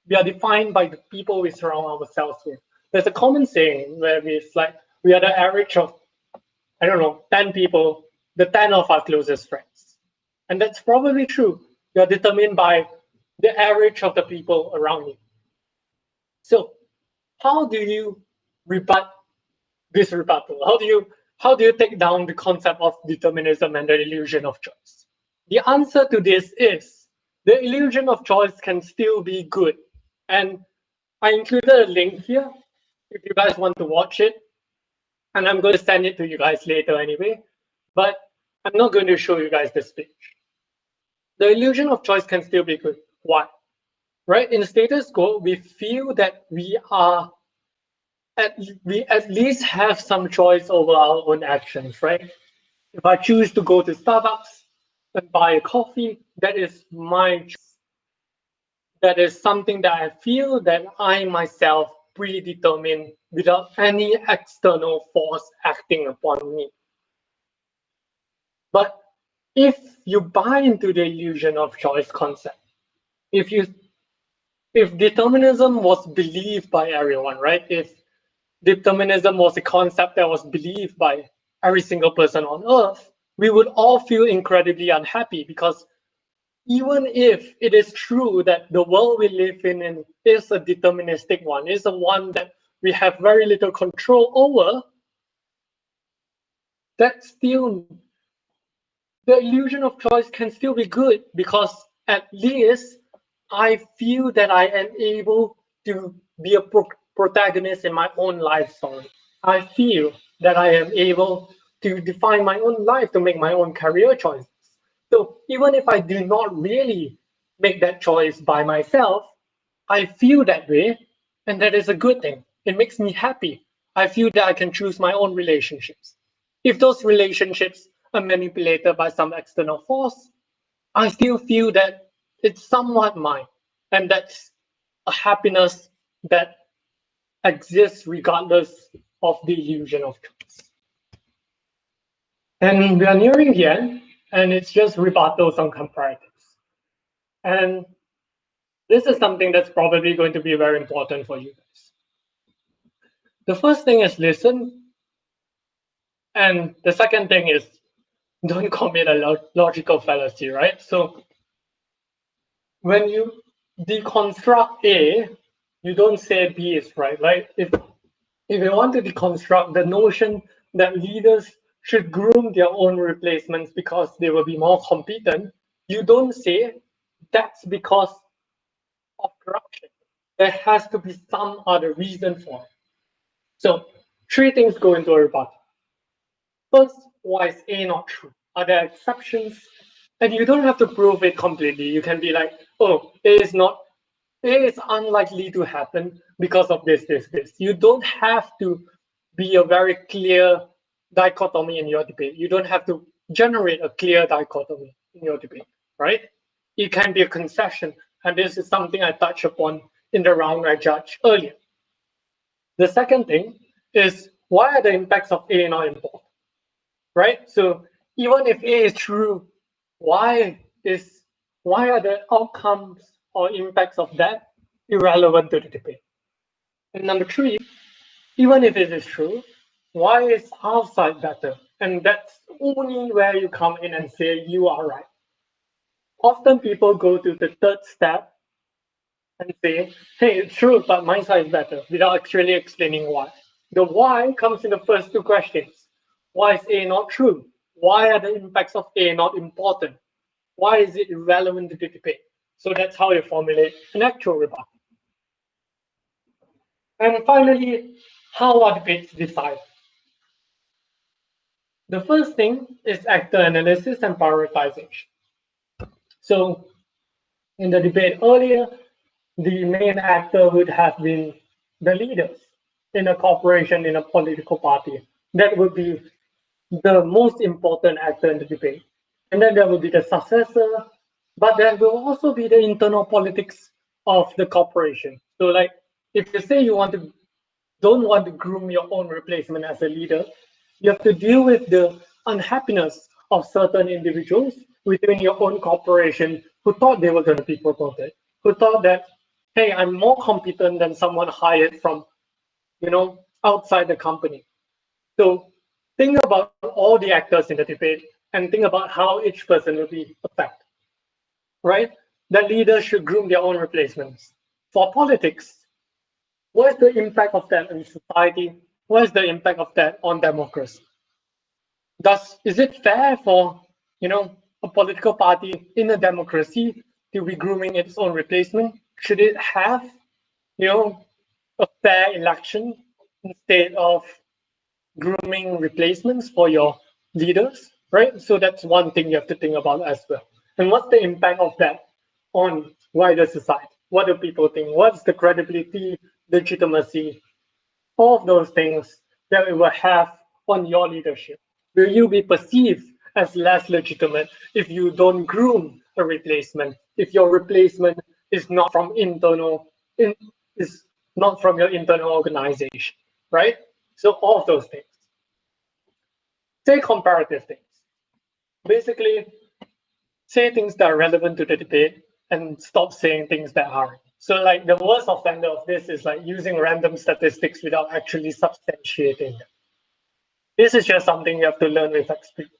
We are defined by the people we surround ourselves with. There's a common saying where it's like we are the average of, I don't know, 10 people, the 10 of our closest friends. And that's probably true. You're determined by the average of the people around you. So how do you rebut this rebuttal? How do you take down the concept of determinism and the illusion of choice? The answer to this is the illusion of choice can still be good. And I included a link here if you guys want to watch it. And I'm going to send it to you guys later anyway. But I'm not going to show you guys this page. The illusion of choice can still be good. Why? Right? In the status quo, we feel that we at least have some choice over our own actions, right? If I choose to go to Starbucks and buy a coffee, that is my choice. That is something that I feel that I myself predetermine without any external force acting upon me. But if you buy into the illusion of choice concept, if determinism was believed by everyone, right? If determinism was a concept that was believed by every single person on earth, we would all feel incredibly unhappy because even if it is true that the world we live in is a deterministic one, is a one that we have very little control over, that still, the illusion of choice can still be good because at least I feel that I am able to be a protagonist in my own life story. I feel that I am able to define my own life, to make my own career choices. So even if I do not really make that choice by myself, I feel that way, and that is a good thing. It makes me happy. I feel that I can choose my own relationships. If those relationships are manipulated by some external force, I still feel that it's somewhat mine, and that's a happiness that exists regardless of the illusion of choice. And we are nearing the end, and it's just rebuttals on comparatives. And this is something that's probably going to be very important for you guys. The first thing is listen, and the second thing is don't commit a logical fallacy, right? So when you deconstruct A, you don't say B is right, right? If you want to deconstruct the notion that leaders should groom their own replacements because they will be more competent, you don't say that's because of corruption. There has to be some other reason for it. So three things go into a rebuttal. First, why is A not true? Are there exceptions? And you don't have to prove it completely. You can be like, oh, A is unlikely to happen because of this. You don't have to be a very clear dichotomy in your debate. You don't have to generate a clear dichotomy in your debate, right? It can be a concession, and this is something I touched upon in the round I judged earlier. The second thing is, why are the impacts of A not important, right? So even if A is true, why are the outcomes or impacts of that irrelevant to the debate? And number three, even if it is true, why is our side better? And that's only where you come in and say you are right. Often people go to the third step and say, hey, it's true, but my side is better, without actually explaining why. The why comes in the first two questions. Why is A not true? Why are the impacts of A not important? Why is it irrelevant to the debate? So that's how you formulate an actual rebuttal. And finally, how are debates decided? The first thing is actor analysis and prioritization. So in the debate earlier, the main actor would have been the leaders in a corporation, in a political party. That would be the most important actor in the debate. And then there will be the successor, but there will also be the internal politics of the corporation. So like, if you say you don't want to groom your own replacement as a leader, you have to deal with the unhappiness of certain individuals within your own corporation who thought they were going to be promoted, who thought that, hey, I'm more competent than someone hired from, outside the company. So think about all the actors in the debate and think about how each person will be affected, right? That leaders should groom their own replacements. For politics, what's the impact of that on society? What's the impact of that on democracy? Is it fair for a political party in a democracy to be grooming its own replacement? Should it have a fair election instead of grooming replacements for your leaders, right? So that's one thing you have to think about as well. And what's the impact of that on wider society? What do people think? What's the credibility, legitimacy, all of those things that it will have on your leadership? Will you be perceived as less legitimate if you don't groom a replacement? If your replacement is not from is not from your internal organization, right? So all of those things. Say comparative things. Basically, say things that are relevant to the debate and stop saying things that aren't. So like the worst offender of this is like using random statistics without actually substantiating them. This is just something you have to learn with experience.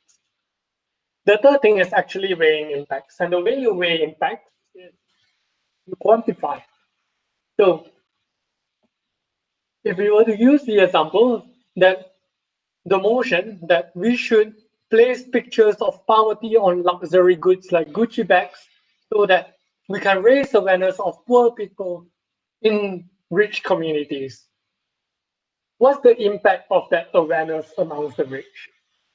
The third thing is actually weighing impacts. And the way you weigh impacts is you quantify. So if we were to use the example that the motion that we should place pictures of poverty on luxury goods like Gucci bags so that we can raise awareness of poor people in rich communities. What's the impact of that awareness amongst the rich?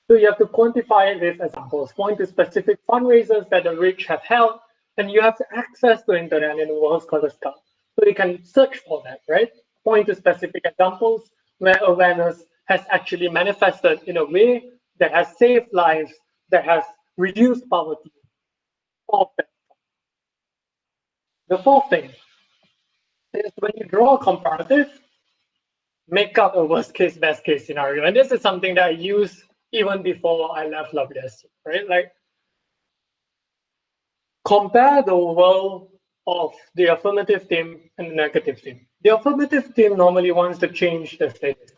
So you have to quantify it with examples, point to specific fundraisers that the rich have held, and you have to access the internet in the world's Scholars Cup. So you can search for that, right? Point to specific examples where awareness has actually manifested in a way that has saved lives, that has reduced poverty. All of that. The fourth thing is when you draw a comparative, make up a worst case, best case scenario. And this is something that I use even before I left WSC, right? Like compare the world of the affirmative team and the negative team. The affirmative team normally wants to change the status.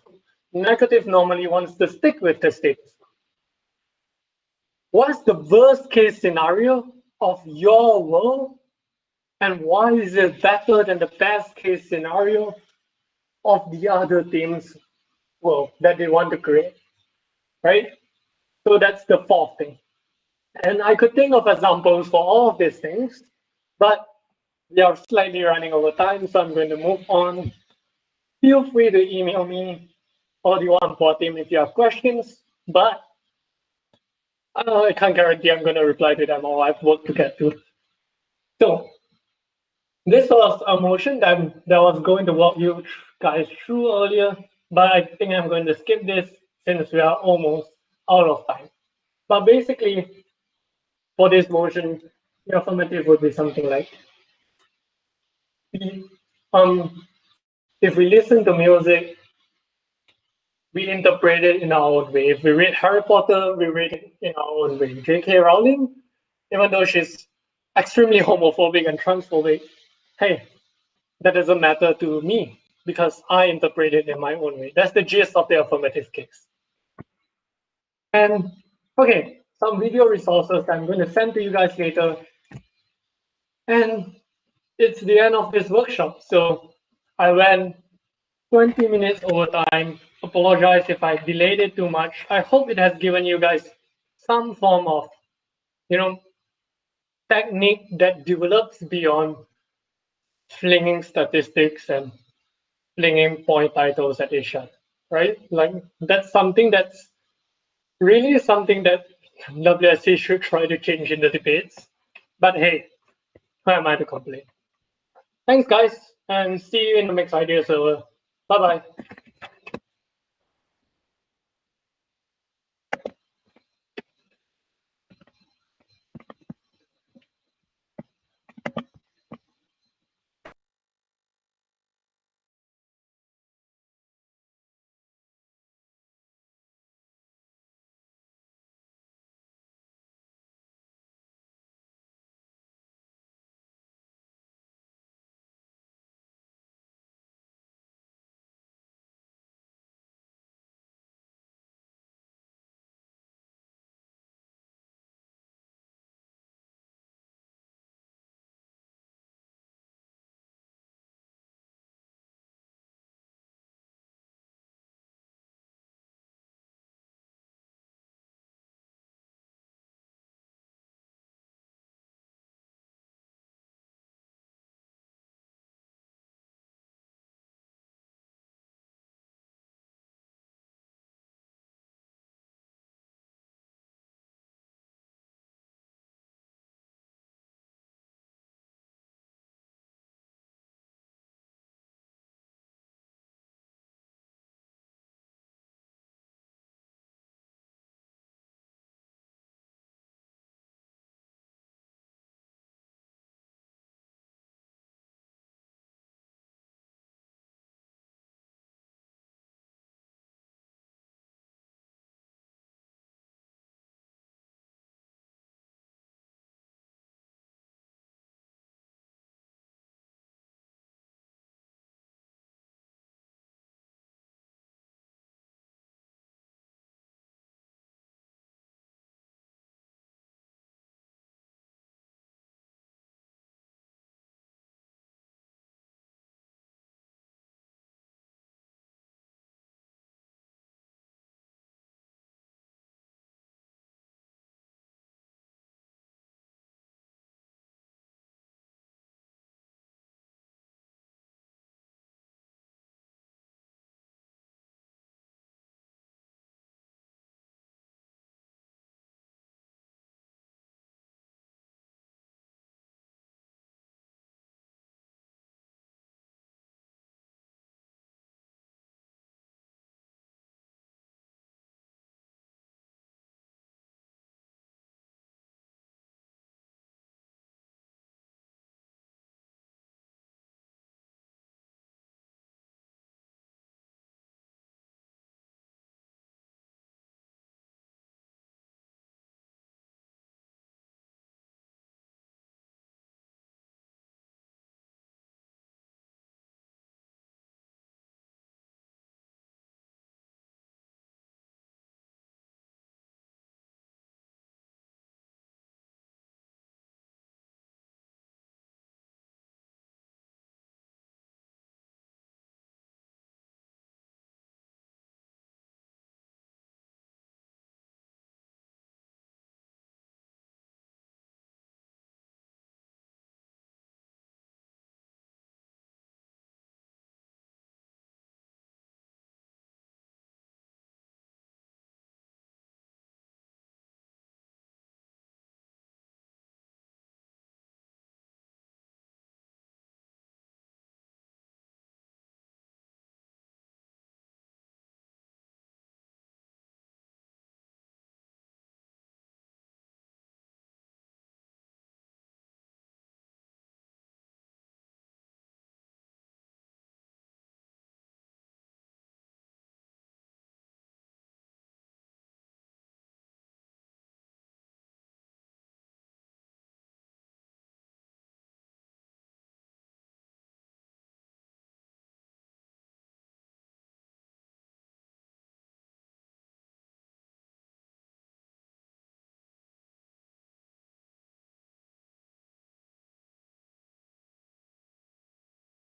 Negative normally wants to stick with the status. What's the worst case scenario of your world? And why is it better than the best case scenario of the other team's world that they want to create? Right? So that's the fourth thing. And I could think of examples for all of these things, but we are slightly running over time, so I'm going to move on. Feel free to email me or the OnePwaa team if you have questions, but I can't guarantee I'm going to reply to them or I have work to get to. So this was a motion that I was going to walk you guys through earlier, but I think I'm going to skip this since we are almost out of time. But basically, for this motion, the affirmative would be something like, if we listen to music, we interpret it in our own way. If we read Harry Potter, we read it in our own way. J.K. Rowling, even though she's extremely homophobic and transphobic, hey, that doesn't matter to me because I interpret it in my own way. That's the gist of the affirmative case. And okay, some video resources I'm going to send to you guys later. And it's the end of this workshop. So I went 20 minutes over time. Apologize if I delayed it too much. I hope it has given you guys some form of, technique that develops beyond flinging statistics and flinging point titles at each other, right? Like that's something that's really something that WSC should try to change in the debates. But hey, who am I to complain? Thanks, guys, and see you in the next idea server. Bye bye.